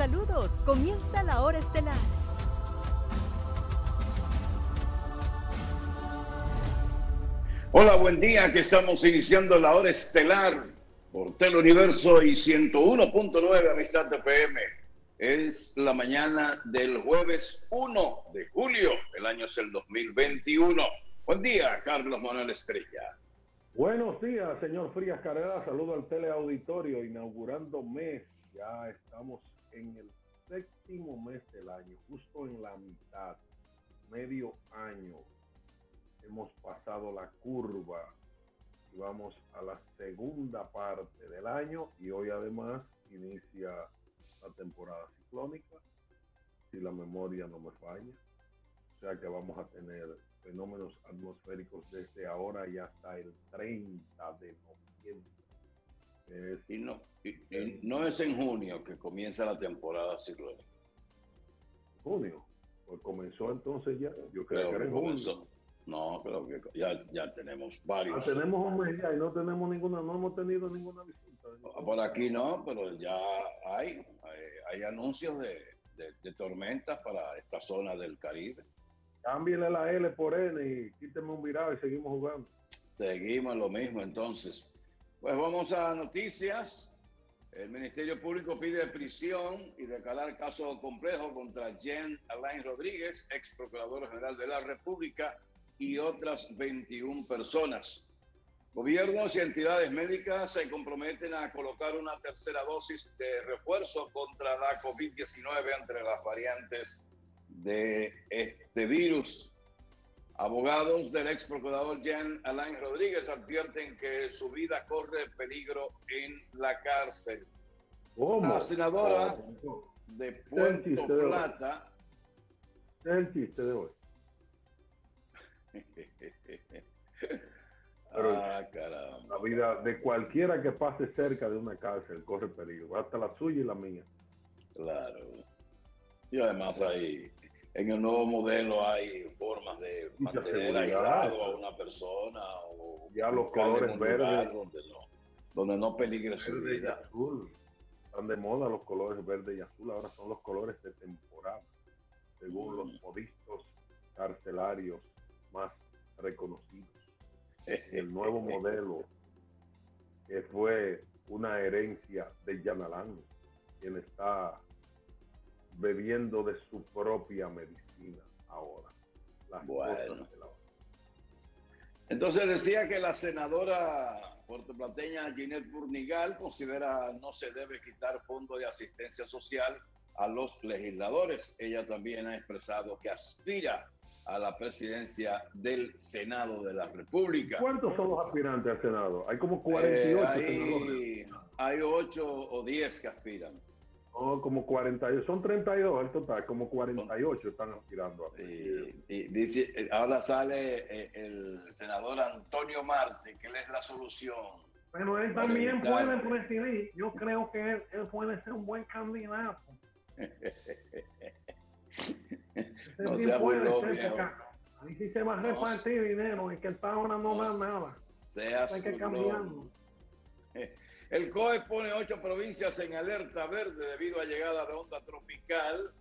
Saludos, comienza la hora estelar. Hola, buen día, que estamos iniciando la hora estelar por Teleuniverso y 101.9 Amistad FM. Es la mañana del jueves 1 de julio, el año es el 2021. Buen día, Carlos Manuel Estrella. Buenos días, señor Frías Carrera. Saludo al teleauditorio, inaugurando mes. Ya estamos en el séptimo mes del año, justo en la mitad, medio año. Hemos pasado la curva y vamos a la segunda parte del año, y hoy además inicia la temporada ciclónica, si la memoria no me falla. O sea que vamos a tener fenómenos atmosféricos desde ahora y hasta el 30 de noviembre. Y no es en junio que comienza la temporada ciclónica. Junio, pues comenzó entonces ya. Yo creo que era en comenzó. No, pero que ya tenemos varios. Tenemos un mes ya y no hemos tenido ninguna visita. Por aquí no, pero ya hay anuncios de tormentas para esta zona del Caribe. Cámbiale la L por N y quíteme un virado y seguimos jugando. Seguimos lo mismo entonces. Pues vamos a noticias. El Ministerio Público pide prisión y declarar caso complejo contra Jean Alain Rodríguez, ex procurador general de la República, y otras 21 personas. Gobiernos y entidades médicas se comprometen a colocar una tercera dosis de refuerzo contra la COVID-19 entre las variantes de este virus. Abogados del ex procurador Jean Alain Rodríguez advierten que su vida corre peligro en la cárcel. ¿Cómo? La senadora de Puerto Plata. ¿Qué es el chiste de hoy? Caramba. La vida de cualquiera que pase cerca de una cárcel corre peligro, hasta la suya y la mía. Claro. Y además en el nuevo modelo hay formas de mantener aislado a una persona o ya los colores verdes donde no peligre su vida. Azul. Están de moda los colores verde y azul, ahora son los colores de temporada, según los modistos carcelarios más reconocidos. El nuevo modelo, que fue una herencia de Jean Alain, quien está bebiendo de su propia medicina ahora. Bueno. Entonces decía que la senadora puertoplateña Ginette Burnigal considera no se debe quitar fondos de asistencia social a los legisladores. Ella también ha expresado que aspira a la presidencia del Senado de la República. ¿Cuántos son los aspirantes al Senado? Hay como 48 senadores. Hay 8 o 10 que aspiran. Oh, como 48, son 32 el total, como 48 están aspirando. Y dice, ahora sale el senador Antonio Marte, que él es la solución. Pero él también puede presidir. Yo creo que él puede ser un buen candidato. No sea burlón, ahí sí se va a repartir dinero y que esta hora no da nada. Hay que cambiarlo. El COE pone 8 provincias en alerta verde debido a llegada de onda tropical.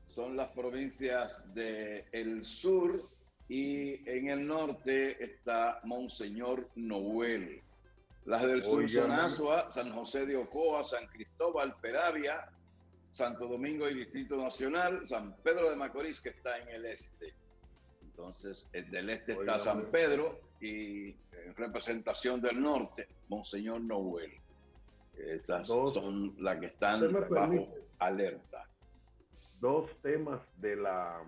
Son las provincias del sur y en el norte está Monseñor Noel. Las del sur son Azua, San José de Ocoa, San Cristóbal, Peravia, Santo Domingo y Distrito Nacional, San Pedro de Macorís, que está en el este. Entonces, del este está San Pedro y en representación del norte, Monseñor Noel. Esas son las que están bajo alerta. Dos temas de las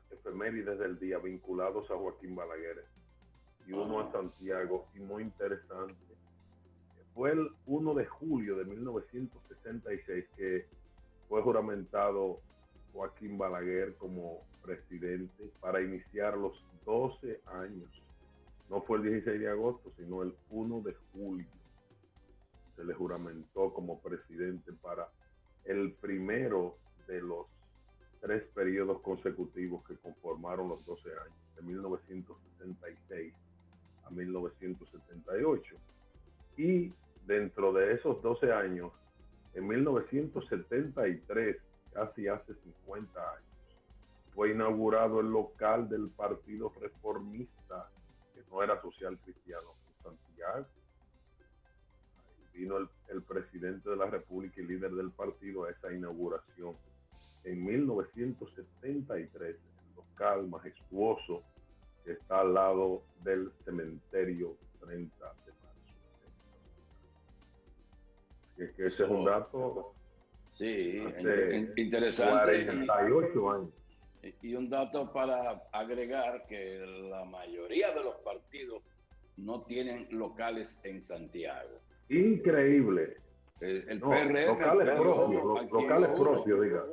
efemérides del día vinculados a Joaquín Balaguer y uno a Santiago, y muy interesante. Fue el 1 de julio de 1966 que fue juramentado Joaquín Balaguer como presidente para iniciar los 12 años. No fue el 16 de agosto, sino el 1 de julio. Se le juramentó como presidente para el primero de los 3 periodos consecutivos que conformaron los 12 años, de 1976 a 1978. Y dentro de esos 12 años En 1973, casi hace 50 años, fue inaugurado el local del Partido Reformista, que no era social cristiano, en Santiago. Ahí vino el presidente de la República y líder del partido a esa inauguración. En 1973, el local majestuoso que está al lado del cementerio 30 de marzo. Es que ese es un dato. Sí, interesante. 48 años. Y un dato para agregar que la mayoría de los partidos no tienen locales en Santiago. Increíble. El no, PRM, locales propios,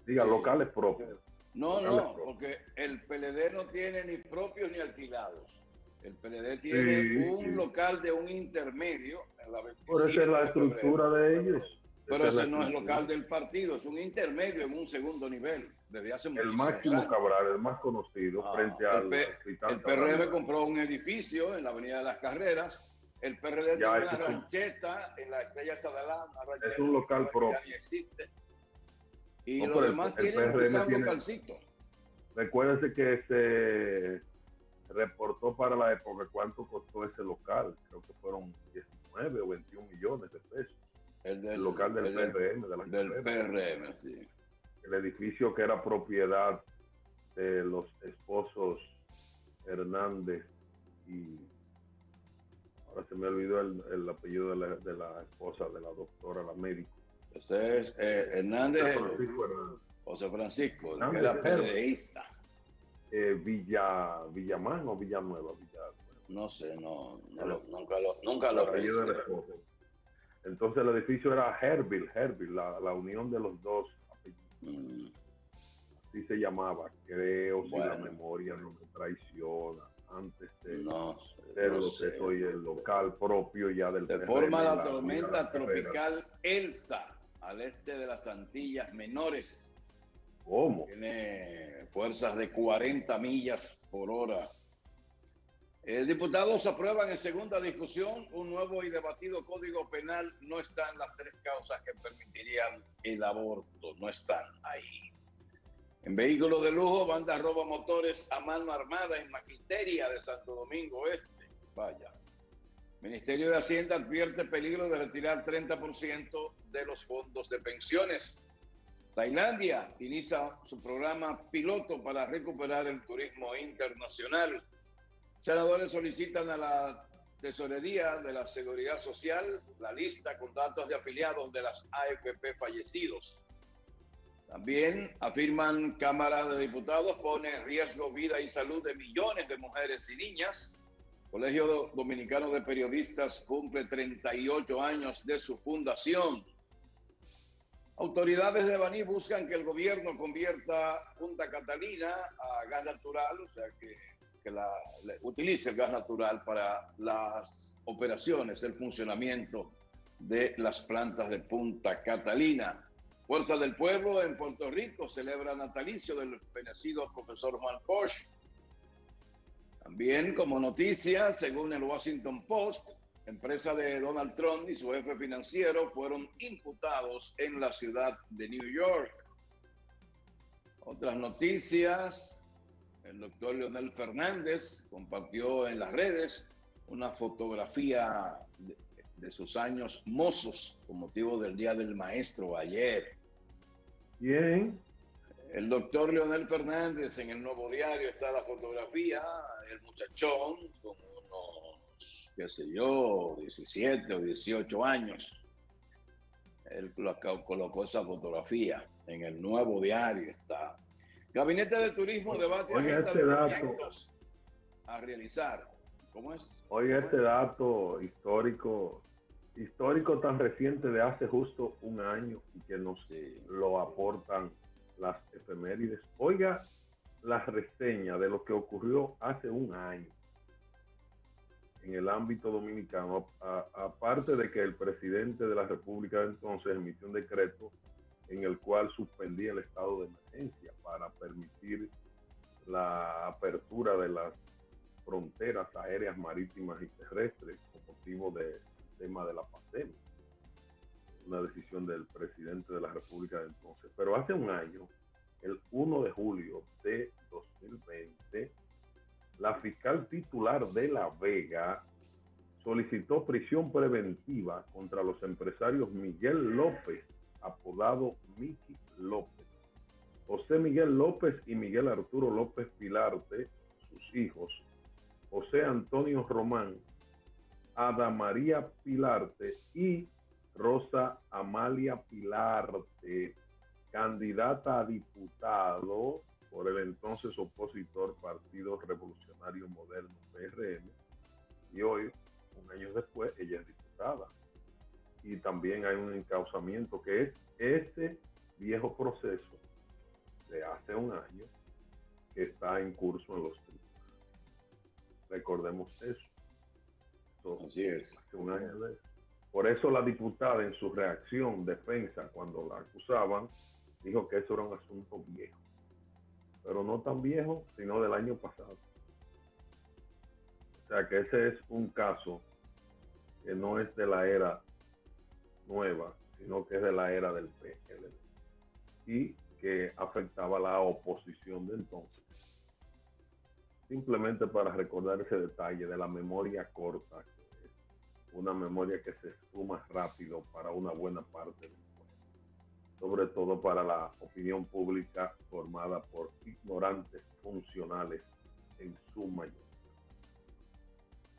diga, locales propios. No, porque el PLD no tiene ni propios ni alquilados. El PLD tiene un local de un intermedio en la 27 Por eso es la estructura de ellos. Pero ese no es local del partido, es un intermedio en un segundo nivel, desde hace muchísimos años. El Máximo Cabral, el más conocido, frente al El PRM compró un edificio en la Avenida de las Carreras, el PRD tiene una rancheta en la Estrella Sadalán, es un local propio. Ya ni existe. Y los demás tienen un localcito. Recuérdense que se reportó para la época cuánto costó ese local, creo que fueron 19 o 21 millones de pesos. El local del PRM, del PRM, sí. El edificio que era propiedad de los esposos Hernández y ahora se me olvidó el apellido de la esposa de la doctora, la médico. Ese es Hernández, José Francisco, que era PRDista. Villamán o Villanueva. No sé, nunca lo apellido de la esposa. Entonces el edificio era Herville, la unión de los dos apellidos. Así se llamaba, creo, si la memoria no me traiciona, antes de ser lo que soy el local propio ya del Se forma la tormenta tropical Elsa al este de las Antillas Menores. ¿Cómo? Tiene fuerzas de 40 millas por hora. Diputados aprueban en segunda discusión un nuevo y debatido código penal. No están las 3 causas que permitirían el aborto, no están ahí. En vehículos de lujo, banda roba motores a mano armada en Maquiteria de Santo Domingo Este. Vaya. Ministerio de Hacienda advierte peligro de retirar 30% de los fondos de pensiones. Tailandia inicia su programa piloto para recuperar el turismo internacional. Senadores solicitan a la Tesorería de la Seguridad Social la lista con datos de afiliados de las AFP fallecidos. También afirman Cámara de Diputados pone en riesgo vida y salud de millones de mujeres y niñas. Colegio Dominicano de Periodistas cumple 38 años de su fundación. Autoridades de Baní buscan que el gobierno convierta Punta Catalina a gas natural, o sea que utilice el gas natural para las operaciones, el funcionamiento de las plantas de Punta Catalina. Fuerza del Pueblo en Puerto Rico celebra natalicio del fenecido profesor Juan Bosch. También como noticia, según el Washington Post, empresa de Donald Trump y su jefe financiero fueron imputados en la ciudad de New York. Otras noticias, el doctor Leonel Fernández compartió en las redes una fotografía de sus años mozos con motivo del Día del Maestro ayer. Bien. El doctor Leonel Fernández, en el Nuevo Diario está la fotografía, el muchachón con unos, qué sé yo, 17 o 18 años. Él colocó esa fotografía en el Nuevo Diario está. Gabinete de Turismo debate agenda de proyectos a realizar. ¿Cómo es? Oiga, este dato histórico tan reciente de hace justo un año y que nos lo aportan las efemérides. Oiga, la reseña de lo que ocurrió hace un año en el ámbito dominicano, aparte de que el presidente de la República de entonces emitió un decreto en el cual suspendía el estado de emergencia para permitir la apertura de las fronteras aéreas, marítimas y terrestres con motivo del tema de la pandemia. una decisión del presidente de la República de entonces. Pero hace un año, el 1 de julio de 2020, la fiscal titular de La Vega solicitó prisión preventiva contra los empresarios Miguel López, apodado Mickey López, José Miguel López y Miguel Arturo López Pilarte, sus hijos, José Antonio Román, Ada María Pilarte y Rosa Amalia Pilarte, candidata a diputado por el entonces opositor Partido Revolucionario Moderno, PRM, y hoy, un año después, ella es diputada. Y también hay un encauzamiento que es ese viejo proceso de hace un año que está en curso en los tribunales. Recordemos eso. Así es. Hace un año de eso. Por eso la diputada en su reacción, defensa, cuando la acusaban, dijo que eso era un asunto viejo. Pero no tan viejo, sino del año pasado. O sea que ese es un caso que no es de la era nueva, sino que es de la era del PLD. Y que afectaba a la oposición de entonces. Simplemente para recordar ese detalle de la memoria corta, que es una memoria que se esfuma rápido para una buena parte del pueblo, sobre todo para la opinión pública formada por ignorantes funcionales en su mayoría.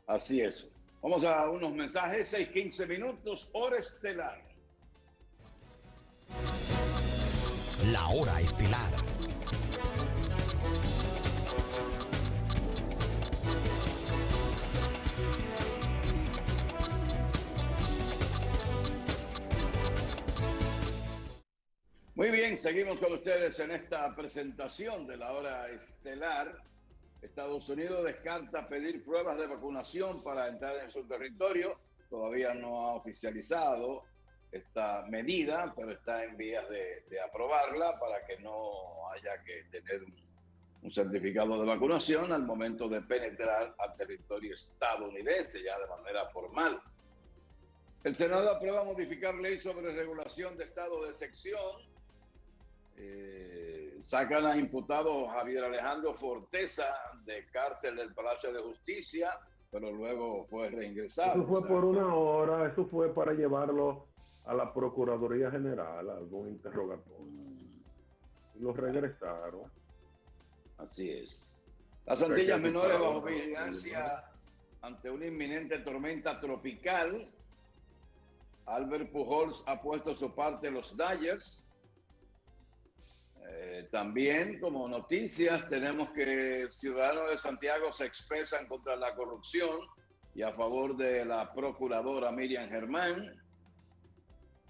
Así es. Vamos a unos mensajes, 6:15 minutos, hora estelar. La hora estelar. Muy bien, seguimos con ustedes en esta presentación de la hora estelar. Estados Unidos descarta pedir pruebas de vacunación para entrar en su territorio. Todavía no ha oficializado esta medida, pero está en vías de aprobarla para que no haya que tener un certificado de vacunación al momento de penetrar al territorio estadounidense ya de manera formal. El Senado aprueba modificar ley sobre regulación de estado de excepción. Sacan a imputado Javier Alejandro Forteza de cárcel del Palacio de Justicia, pero luego fue reingresado. Eso fue por una hora, eso fue para llevarlo a la Procuraduría General, a algún interrogatorio. Y lo regresaron. Así es. Las Antillas Menores bajo vigilancia ante una inminente tormenta tropical. Albert Pujols ha puesto su parte en los Dodgers. También, como noticias, tenemos que ciudadanos de Santiago se expresan contra la corrupción y a favor de la procuradora Miriam Germán.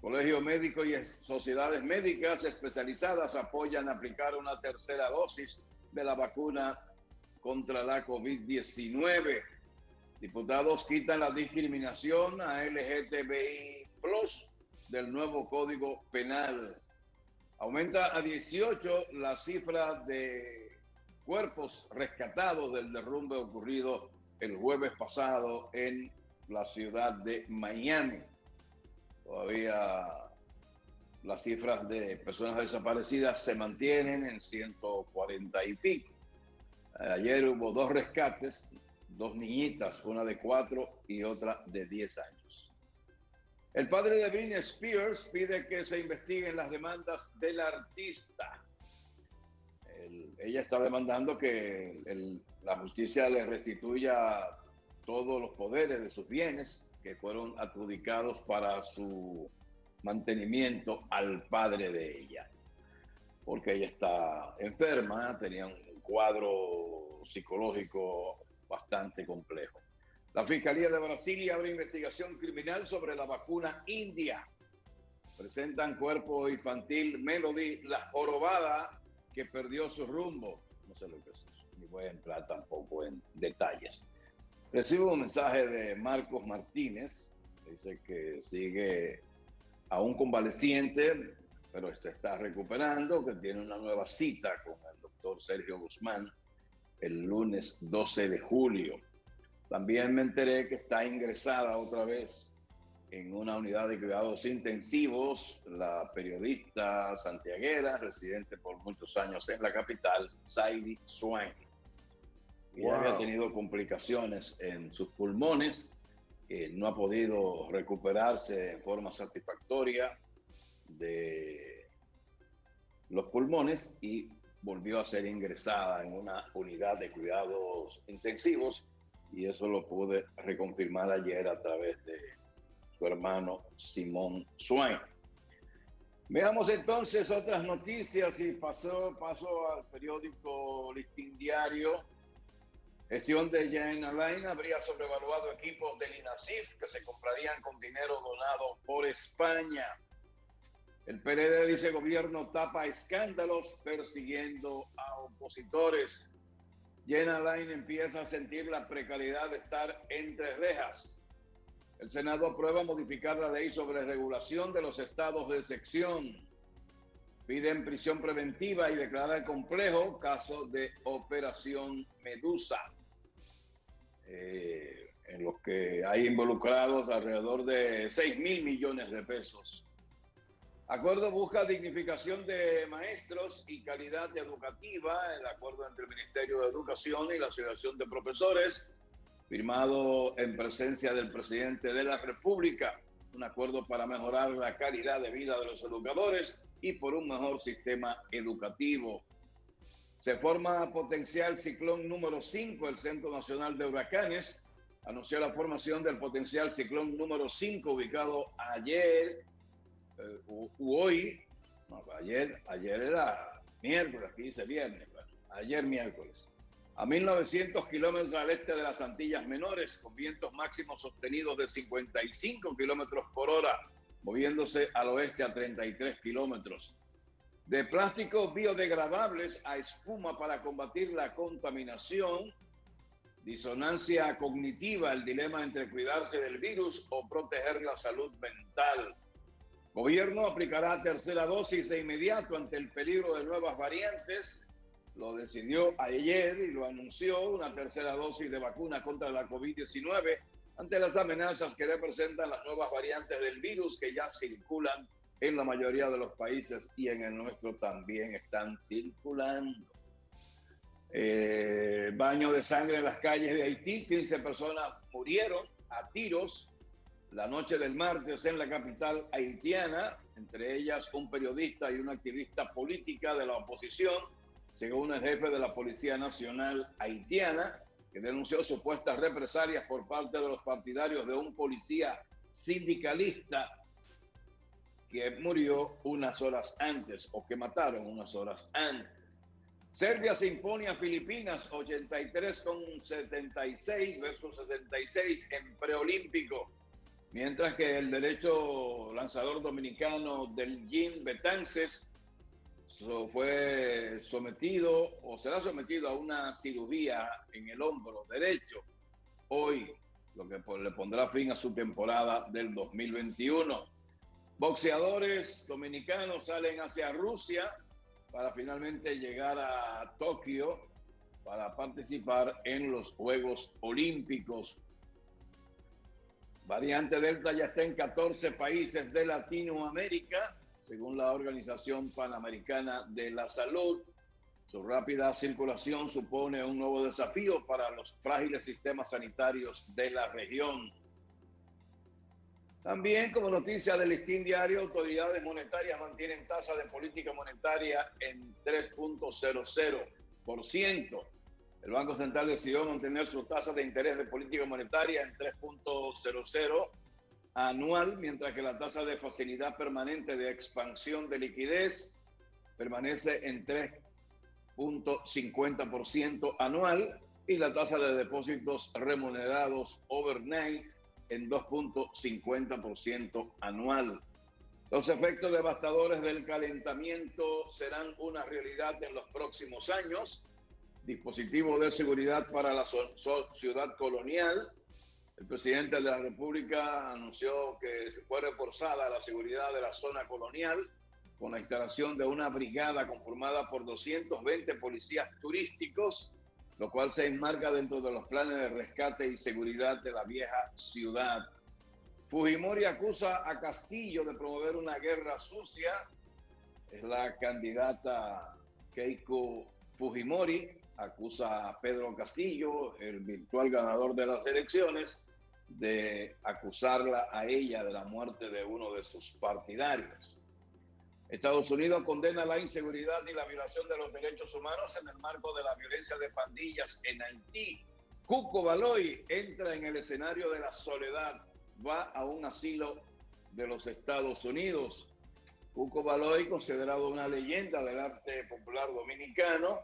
Colegios médicos y sociedades médicas especializadas apoyan aplicar una tercera dosis de la vacuna contra la COVID-19. Diputados quitan la discriminación a LGTBI+ del nuevo Código Penal. Aumenta a 18 la cifra de cuerpos rescatados del derrumbe ocurrido el jueves pasado en la ciudad de Miami. Todavía las cifras de personas desaparecidas se mantienen en 140 y pico. Ayer hubo 2 rescates, 2 niñitas, una de 4 y otra de 10 años. El padre de Britney Spears pide que se investiguen las demandas del artista. Ella está demandando que la justicia le restituya todos los poderes de sus bienes que fueron adjudicados para su mantenimiento al padre de ella. Porque ella está enferma, tenía un cuadro psicológico bastante complejo. La Fiscalía de Brasil abre investigación criminal sobre la vacuna india. Presentan cuerpo infantil Melody, la jorobada que perdió su rumbo. No sé lo que es eso, ni voy a entrar tampoco en detalles. Recibo un mensaje de Marcos Martínez. Dice que sigue aún convaleciente, pero se está recuperando, que tiene una nueva cita con el doctor Sergio Guzmán el lunes 12 de julio. También me enteré que está ingresada otra vez en una unidad de cuidados intensivos la periodista santiaguera, residente por muchos años en la capital, Zaidi Swain. Ella había tenido complicaciones en sus pulmones, no ha podido recuperarse en forma satisfactoria de los pulmones y volvió a ser ingresada en una unidad de cuidados intensivos, y eso lo pude reconfirmar ayer a través de su hermano Simón Swain. Veamos entonces otras noticias y paso al periódico Listín Diario. Gestión de Jan Alain habría sobrevaluado equipos del INASIF que se comprarían con dinero donado por España. El PLD dice gobierno tapa escándalos persiguiendo a opositores. Jan Alain empieza a sentir la precariedad de estar entre rejas. El Senado aprueba modificar la ley sobre regulación de los estados de sección. Piden prisión preventiva y declarar complejo caso de Operación Medusa, en los que hay involucrados alrededor de 6.000 millones de pesos. Acuerdo busca dignificación de maestros y calidad educativa. El acuerdo entre el Ministerio de Educación y la Asociación de Profesores, firmado en presencia del presidente de la República. Un acuerdo para mejorar la calidad de vida de los educadores y por un mejor sistema educativo. Se forma potencial ciclón número 5. El Centro Nacional de Huracanes anunció la formación del potencial ciclón número 5 ubicado ayer, ayer era miércoles, aquí dice viernes, ayer miércoles, a 1.900 kilómetros al este de las Antillas Menores, con vientos máximos sostenidos de 55 kilómetros por hora, moviéndose al oeste a 33 kilómetros. De plásticos biodegradables a espuma para combatir la contaminación. Disonancia cognitiva, el dilema entre cuidarse del virus o proteger la salud mental. Gobierno aplicará tercera dosis de inmediato ante el peligro de nuevas variantes. Lo decidió ayer y lo anunció, una tercera dosis de vacuna contra la COVID-19 ante las amenazas que representan las nuevas variantes del virus que ya circulan en la mayoría de los países y en el nuestro también están circulando. Baño de sangre en las calles de Haití, 15 personas murieron a tiros la noche del martes en la capital haitiana, entre ellas un periodista y una activista política de la oposición, según el jefe de la Policía Nacional haitiana, que denunció supuestas represalias por parte de los partidarios de un policía sindicalista que murió unas horas antes, o que mataron unas horas antes. Serbia se impone a Filipinas 83-76 versus 76 en preolímpico, mientras que el derecho lanzador dominicano del Jim Betances fue sometido o será sometido a una cirugía en el hombro derecho hoy, lo que le pondrá fin a su temporada del 2021. Boxeadores dominicanos salen hacia Rusia para finalmente llegar a Tokio para participar en los Juegos Olímpicos. Variante Delta ya está en 14 países de Latinoamérica, según la Organización Panamericana de la Salud. Su rápida circulación supone un nuevo desafío para los frágiles sistemas sanitarios de la región. También, como noticia del Listín Diario, autoridades monetarias mantienen tasa de política monetaria en 3.00%. El Banco Central decidió mantener su tasa de interés de política monetaria en 3.00 anual, mientras que la tasa de facilidad permanente de expansión de liquidez permanece en 3.50% anual y la tasa de depósitos remunerados overnight en 2.50% anual. Los efectos devastadores del calentamiento serán una realidad en los próximos años. Dispositivo de seguridad para la ciudad colonial. El presidente de la República anunció que fue reforzada la seguridad de la zona colonial con la instalación de una brigada conformada por 220 policías turísticos, lo cual se enmarca dentro de los planes de rescate y seguridad de la vieja ciudad. Fujimori acusa a Castillo de promover una guerra sucia. Es la candidata Keiko Fujimori. Acusa a Pedro Castillo, el virtual ganador de las elecciones, de acusarla a ella de la muerte de uno de sus partidarios. Estados Unidos condena la inseguridad y la violación de los derechos humanos en el marco de la violencia de pandillas en Haití. Cuco Baloy entra en el escenario de la soledad, va a un asilo de los Estados Unidos. Cuco Baloy, considerado una leyenda del arte popular dominicano,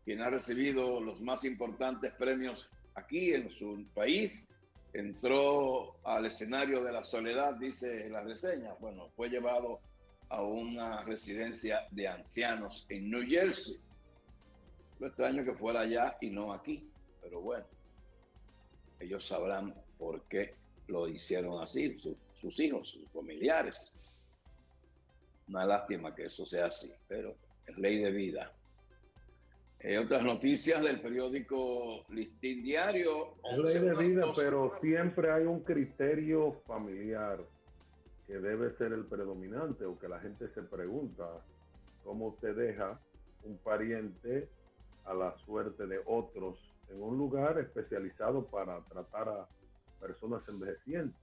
quien ha recibido los más importantes premios aquí en su país, entró al escenario de la soledad, dice la reseña. Bueno, fue llevado a una residencia de ancianos en New Jersey. Lo extraño que fuera allá y no aquí, pero bueno, ellos sabrán por qué lo hicieron así, sus hijos, sus familiares. Una lástima que eso sea así, pero es ley de vida. Otras noticias del periódico Listín Diario. Es ley de vida, pero siempre hay un criterio familiar que debe ser el predominante, o que la gente se pregunta cómo usted deja un pariente a la suerte de otros en un lugar especializado para tratar a personas envejecientes,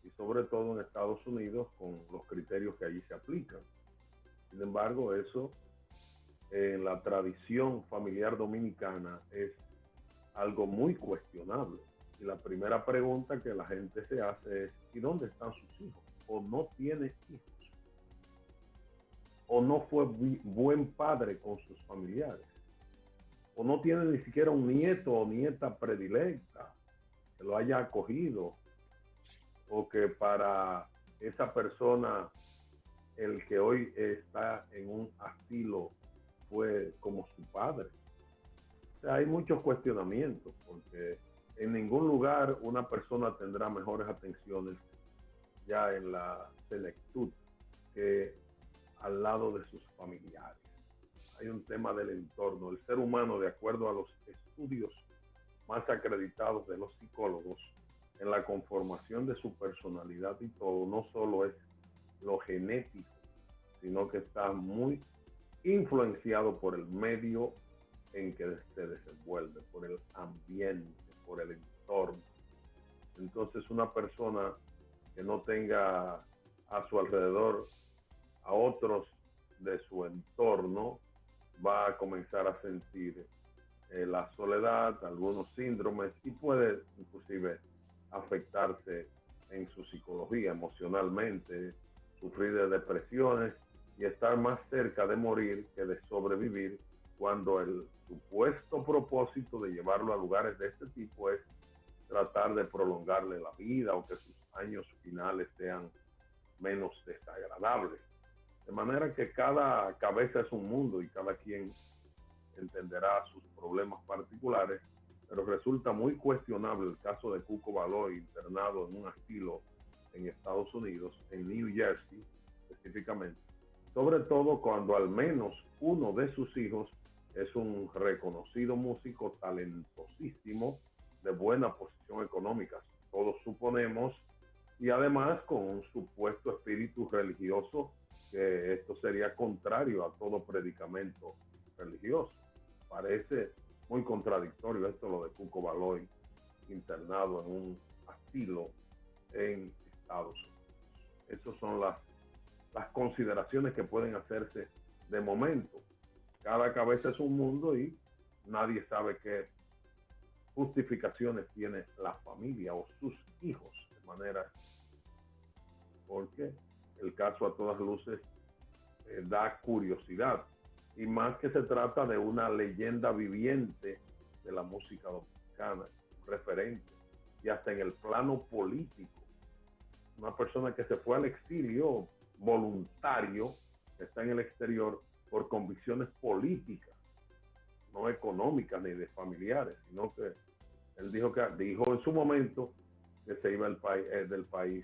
y sobre todo en Estados Unidos con los criterios que allí se aplican. Sin embargo, eso en la tradición familiar dominicana es algo muy cuestionable. Y la primera pregunta que la gente se hace es: ¿y dónde están sus hijos? ¿O no tiene hijos? ¿O no fue buen padre con sus familiares? ¿O no tiene ni siquiera un nieto o nieta predilecta que lo haya acogido? ¿O que para esa persona el que hoy está en un asilo fue como su padre? O sea, hay muchos cuestionamientos, porque en ningún lugar una persona tendrá mejores atenciones ya en la senectud que al lado de sus familiares. Hay un tema del entorno. El ser humano, de acuerdo a los estudios más acreditados de los psicólogos, en la conformación de su personalidad y todo, no solo es lo genético, sino que está muy influenciado por el medio en que se desenvuelve, por el ambiente, por el entorno. Entonces, una persona que no tenga a su alrededor a otros de su entorno va a comenzar a sentir la soledad, algunos síndromes, y puede inclusive afectarse en su psicología, emocionalmente, sufrir de depresiones y estar más cerca de morir que de sobrevivir, cuando el supuesto propósito de llevarlo a lugares de este tipo es tratar de prolongarle la vida o que sus años finales sean menos desagradables. De manera que cada cabeza es un mundo y cada quien entenderá sus problemas particulares, pero resulta muy cuestionable el caso de Cuco Baloy, internado en un asilo en Estados Unidos, en New Jersey específicamente, sobre todo cuando al menos uno de sus hijos es un reconocido músico talentosísimo, de buena posición económica, todos suponemos, y además con un supuesto espíritu religioso, que esto sería contrario a todo predicamento religioso. Parece muy contradictorio esto, lo de Cuco Baloy internado en un asilo en Estados Unidos. Esas son las consideraciones que pueden hacerse de momento. Cada cabeza es un mundo y nadie sabe qué justificaciones tiene la familia o sus hijos, de manera, porque el caso a todas luces da curiosidad, y más que se trata de una leyenda viviente de la música dominicana, un referente, y hasta en el plano político, una persona que se fue al exilio voluntario, que está en el exterior por convicciones políticas, no económicas ni de familiares, sino que él dijo en su momento que se iba del país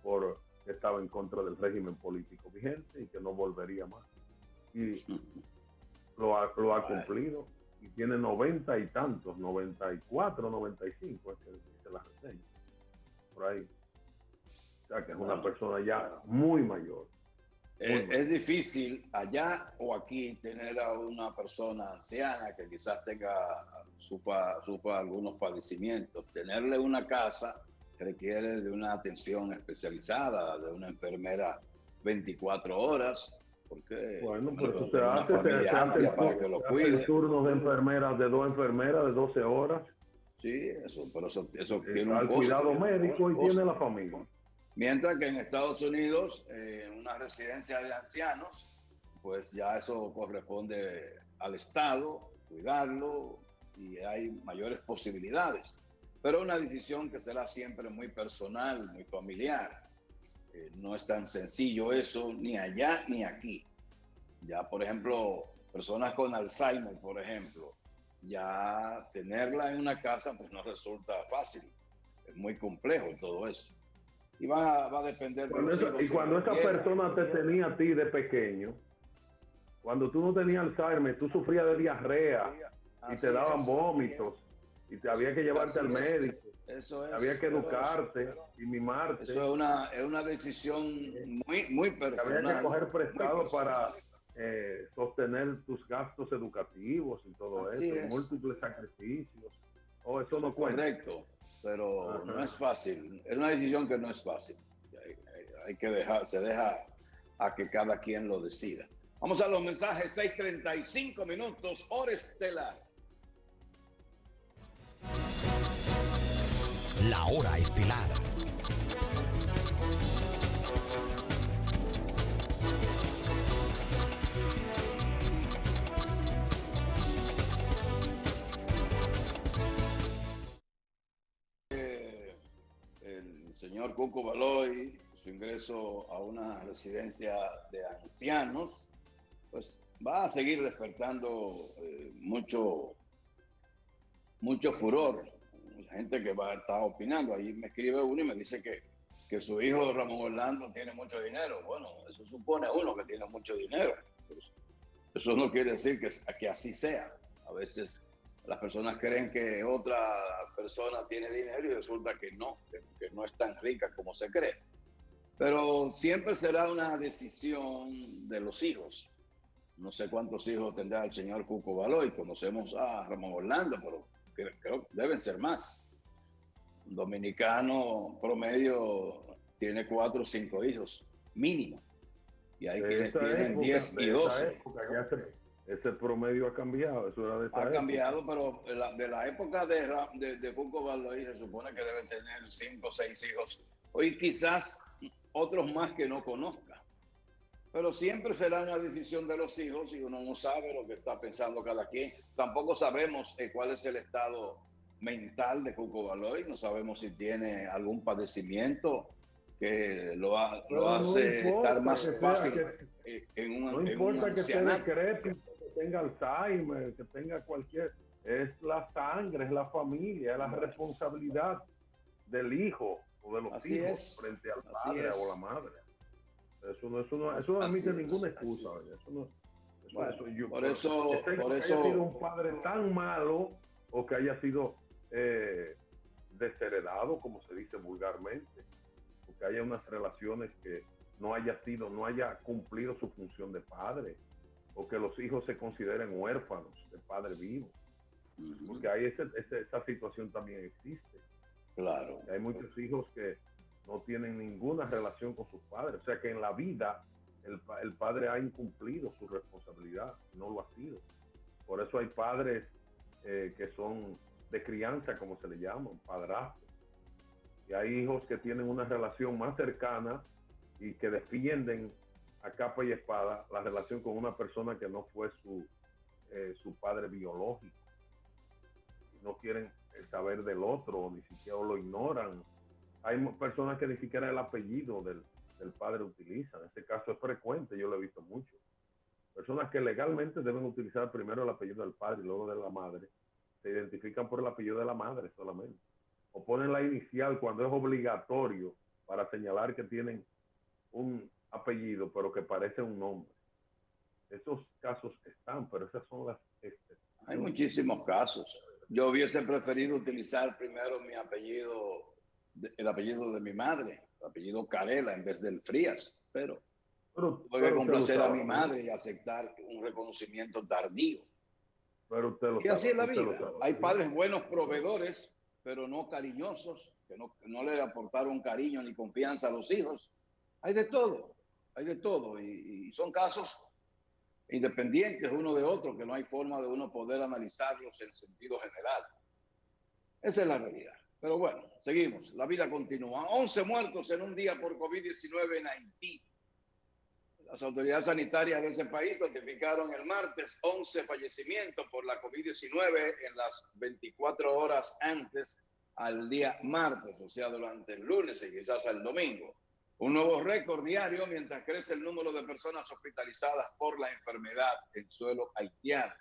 por que estaba en contra del régimen político vigente y que no volvería más. Y lo ha cumplido, y tiene 90 y tantos, 94, 95, es que dice la reseña, por ahí. sea, que es una persona ya muy mayor. Es difícil allá o aquí tener a una persona anciana que quizás sufra algunos padecimientos. Tenerle una casa requiere de una atención especializada, de una enfermera 24 horas. Porque, bueno, pues eso se hace el turno de enfermeras, de 2 enfermeras de 12 horas. Sí, eso tiene un cuidado médico y tiene la familia. Mientras que en Estados Unidos, en una residencia de ancianos, pues ya eso corresponde al Estado, cuidarlo, y hay mayores posibilidades. Pero una decisión que será siempre muy personal, muy familiar. No es tan sencillo eso, ni allá ni aquí. Ya, por ejemplo, personas con Alzheimer, por ejemplo, ya tenerla en una casa pues no resulta fácil. Es muy complejo todo eso. Y va a depender de los hijos. Y cuando esa persona te tenía a ti de pequeño, cuando tú no tenías Alzheimer, tú sufrías de diarrea y te daban vómitos y te había que llevarte al médico. Eso es, había que educarte y mimarte. Eso es una decisión muy personal. Había que coger prestado para sostener tus gastos educativos y todo eso, múltiples sacrificios. Eso no cuenta. Correcto, pero no es fácil. Es una decisión que no es fácil. Hay que se deja a que cada quien lo decida. Vamos a los mensajes. 6:35 minutos, hora estelar. La hora estelar. El señor Cuco Baloy, su ingreso a una residencia de ancianos, pues va a seguir despertando mucho furor. La gente que va a estar opinando. Ahí me escribe uno y me dice que su hijo Ramón Orlando tiene mucho dinero. Bueno, eso supone uno que tiene mucho dinero. Eso no quiere decir que así sea. A veces las personas creen que otra persona tiene dinero y resulta que no es tan rica como se cree. Pero siempre será una decisión de los hijos. No sé cuántos hijos tendrá el señor Cuco Baloy. Conocemos a Ramón Orlando, pero creo que deben ser más. Un dominicano promedio tiene 4 o 5 hijos, mínimo. Y hay quienes tienen 10 y 12. Ese promedio ha cambiado. Eso era de esa época. Cambiado, pero de la época de Cuco Baloy se supone que deben tener 5 o 6 hijos. Hoy quizás otros más que no conozca. Pero siempre será una decisión de los hijos y uno no sabe lo que está pensando cada quien. Tampoco sabemos cuál es el estado mental de Cuco Baloy. No sabemos si tiene algún padecimiento que lo hace estar más fácil en un No importa que esté decrépito, que tenga Alzheimer, que tenga cualquier... Es la sangre, es la familia, es la responsabilidad del hijo o de los hijos frente al padre o la madre. Eso no admite ninguna excusa. Por eso haya sido un padre tan malo o que haya sido desheredado, como se dice vulgarmente, o que haya unas relaciones que no haya cumplido su función de padre, o que los hijos se consideren huérfanos de padre vivo, porque ahí esa situación también existe. Claro. Hay muchos hijos que no tienen ninguna relación con sus padres, o sea que en la vida el padre ha incumplido su responsabilidad, no lo ha sido. Por eso hay padres que son de crianza, como se le llaman, padrastros. Y hay hijos que tienen una relación más cercana y que defienden a capa y espada la relación con una persona que no fue su padre biológico. No quieren saber del otro, ni siquiera lo ignoran. Hay personas que ni siquiera el apellido del padre utilizan. Este caso es frecuente, yo lo he visto mucho. Personas que legalmente deben utilizar primero el apellido del padre y luego de la madre, se identifican por el apellido de la madre solamente. O ponen la inicial cuando es obligatorio para señalar que tienen un apellido, pero que parece un nombre. Esos casos están, pero esas son las excepciones. Hay muchísimos casos. Yo hubiese preferido utilizar primero mi apellido, el apellido de mi madre, apellido Carela en vez del Frías, pero tuve que usted lo complacer a sabe, mi madre y aceptar un reconocimiento tardío. pero usted lo Y así es la usted lo vida. sabe. Hay padres buenos proveedores, pero no cariñosos, que no le aportaron cariño ni confianza a los hijos. Hay de todo, hay de todo. Y son casos independientes uno de otro, que no hay forma de uno poder analizarlos en sentido general. Esa es la realidad. Pero bueno, seguimos. La vida continúa. 11 muertos en un día por COVID-19 en Haití. Las autoridades sanitarias de ese país notificaron el martes 11 fallecimientos por la COVID-19 en las 24 horas antes al día martes, o sea, durante el lunes y quizás el domingo. Un nuevo récord diario mientras crece el número de personas hospitalizadas por la enfermedad en suelo haitiano.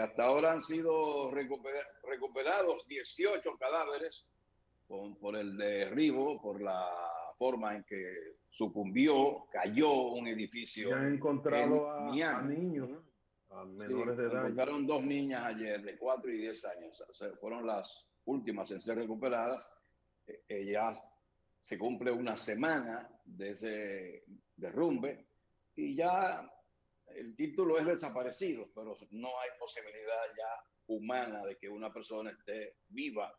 Hasta ahora han sido recuperados 18 cadáveres por el derribo, por la forma en que sucumbió, cayó un edificio. Ya han encontrado a niños, a menores de edad. Encontraron 2 niñas ayer de 4 y 10 años. O sea, fueron las últimas en ser recuperadas. Ya se cumple una semana de ese derrumbe y ya el título es desaparecido, pero no hay posibilidad ya humana de que una persona esté viva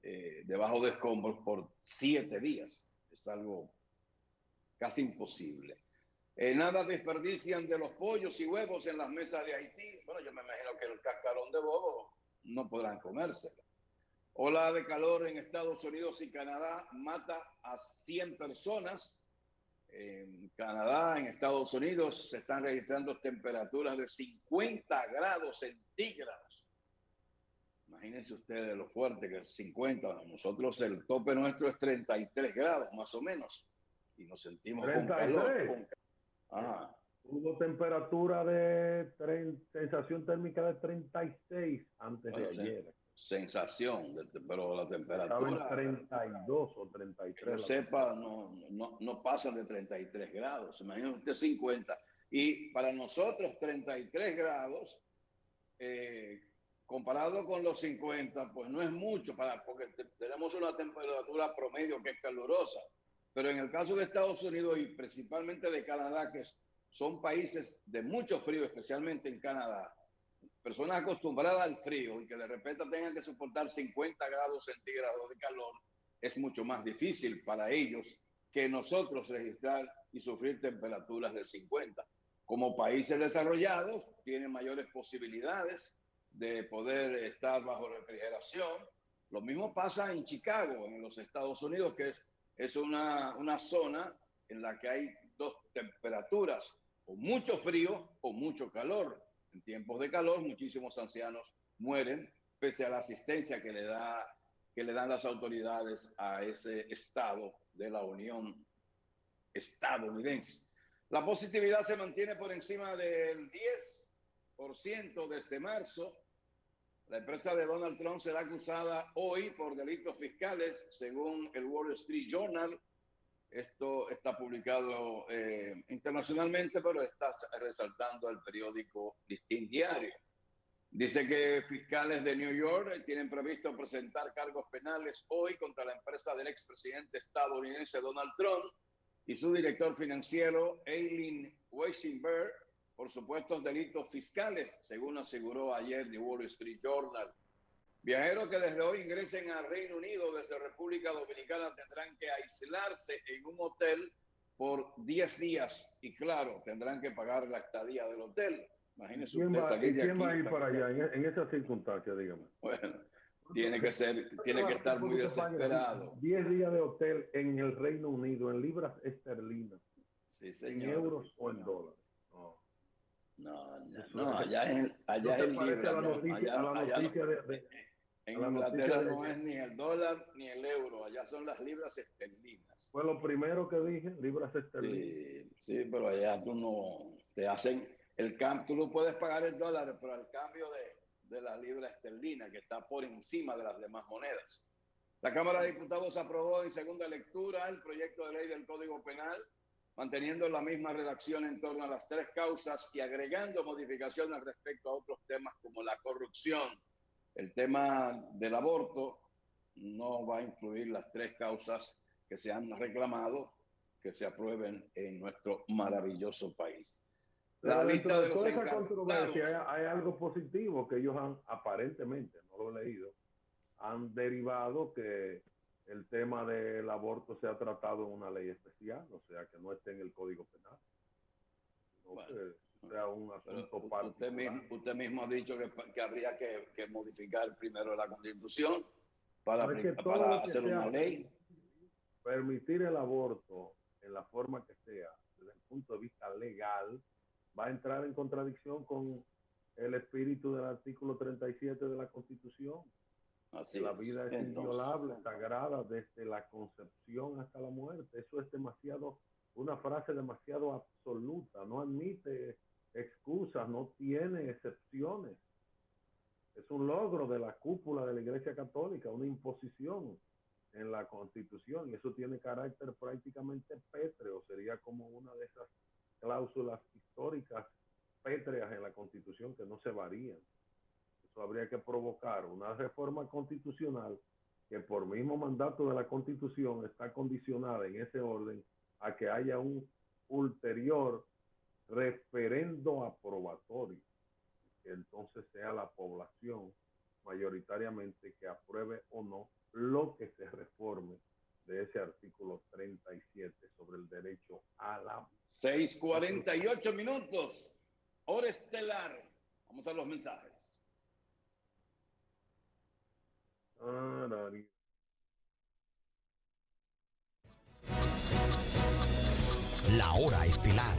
debajo de escombros por 7 días. Es algo casi imposible. Nada desperdician de los pollos y huevos en las mesas de Haití. Bueno, yo me imagino que el cascarón de bobo no podrán comérselo. Ola de calor en Estados Unidos y Canadá mata a 100 personas. En Canadá, en Estados Unidos, se están registrando temperaturas de 50 grados centígrados. Imagínense ustedes lo fuerte que es 50. Nosotros el tope nuestro es 33 grados, más o menos. Y nos sentimos 33. con calor. Hubo temperatura de sensación térmica de 36 antes de ayer. Sensación, pero la temperatura... Estaba en 32 o 33. Que yo sepa, no pasan de 33 grados. Imagínense usted 50. Y para nosotros 33 grados... comparado con los 50, pues no es mucho, porque tenemos una temperatura promedio que es calurosa. Pero en el caso de Estados Unidos y principalmente de Canadá, que son países de mucho frío, especialmente en Canadá, personas acostumbradas al frío y que de repente tengan que soportar 50 grados centígrados de calor, es mucho más difícil para ellos que nosotros registrar y sufrir temperaturas de 50. Como países desarrollados, tienen mayores posibilidades de poder estar bajo refrigeración. Lo mismo pasa en Chicago, en los Estados Unidos, que es una zona en la que hay 2 temperaturas, o mucho frío o mucho calor. En tiempos de calor, muchísimos ancianos mueren, pese a la asistencia que le dan las autoridades a ese estado de la Unión estadounidense. La positividad se mantiene por encima del 10% desde marzo. La empresa de Donald Trump será acusada hoy por delitos fiscales, según el Wall Street Journal. Esto está publicado internacionalmente, pero está resaltando el periódico Listín Diario. Dice que fiscales de New York tienen previsto presentar cargos penales hoy contra la empresa del expresidente estadounidense Donald Trump y su director financiero, Eileen Weisenberg, por supuestos delitos fiscales, según aseguró ayer The Wall Street Journal. Viajeros que desde hoy ingresen al Reino Unido desde República Dominicana tendrán que aislarse en un hotel por 10 días y, claro, tendrán que pagar la estadía del hotel. Imagínese usted salir de aquí. ¿Quién va a ir para allá en esas circunstancias, dígame? Bueno, tiene que estar muy desesperado. 10 días de hotel en el Reino Unido, en libras esterlinas, sí, señor. en euros o en dólares. No, allá es el libra. En Inglaterra no es ni el dólar ni el euro, allá son las libras esterlinas. Fue lo primero que dije, libras esterlinas. Sí, pero allá tú no te hacen el cambio, tú no puedes pagar el dólar, pero al cambio de la libra esterlina, que está por encima de las demás monedas. La Cámara de Diputados aprobó en segunda lectura el proyecto de ley del Código Penal, manteniendo la misma redacción en torno a las 3 causas y agregando modificaciones respecto a otros temas como la corrupción. El tema del aborto no va a incluir las 3 causas que se han reclamado que se aprueben en nuestro maravilloso país. La Pero lista de dentro los de toda esa encantados. controversia hay algo positivo que ellos han, aparentemente, no lo he leído, han derivado que el tema del aborto se ha tratado en una ley especial, o sea, que no esté en el Código Penal, sino Bueno, que sea un asunto usted particular. mismo ha dicho que habría que modificar primero la Constitución para, No es que todo para lo que hacer una sea ley. permitir el aborto en la forma que sea, desde el punto de vista legal, va a entrar en contradicción con el espíritu del artículo 37 de la Constitución. Así La vida es inviolable, sagrada, desde la concepción hasta la muerte. Eso es demasiado, una frase demasiado absoluta, no admite excusas, no tiene excepciones. Es un logro de la cúpula de la Iglesia Católica, una imposición en la Constitución, y eso tiene carácter prácticamente pétreo, sería como una de esas cláusulas históricas pétreas en la Constitución que no se varían. Eso habría que provocar una reforma constitucional que por mismo mandato de la Constitución está condicionada en ese orden a que haya un ulterior referendo aprobatorio, que entonces sea la población mayoritariamente que apruebe o no lo que se reforme de ese artículo 37 sobre el derecho a la... 6:48 minutos, hora estelar. Vamos a los mensajes. La hora estelar.